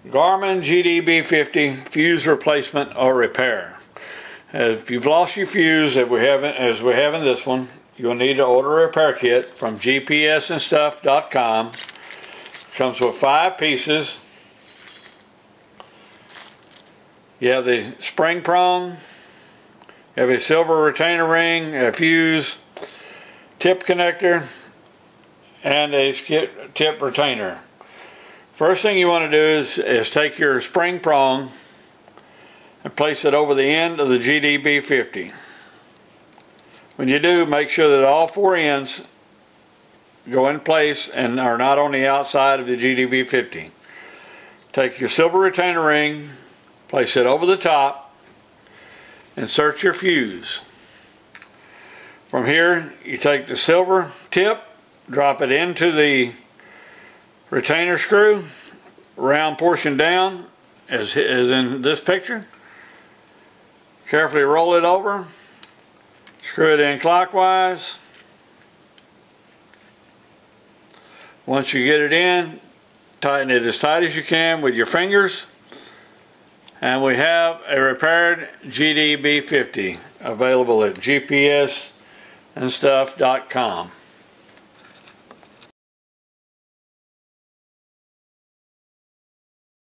Garmin GDB 50 fuse replacement or repair. If you've lost your fuse, as we have in this one, you'll need to order a repair kit from gpsandstuff.com. Comes with 5 pieces. You have the spring prong, you have a silver retainer ring, a fuse, tip connector, and a skip tip retainer. First thing you want to do is take your spring prong and place it over the end of the GDB 50. When you do, make sure that all 4 ends go in place and are not on the outside of the GDB 50. Take your silver retainer ring, place it over the top, insert your fuse. From here, you take the silver tip, drop it into the retainer screw, round portion down, as in this picture. Carefully roll it over, screw it in clockwise. Once you get it in, tighten it as tight as you can with your fingers, and we have a repaired GDB 50 available at gpsandstuff.com.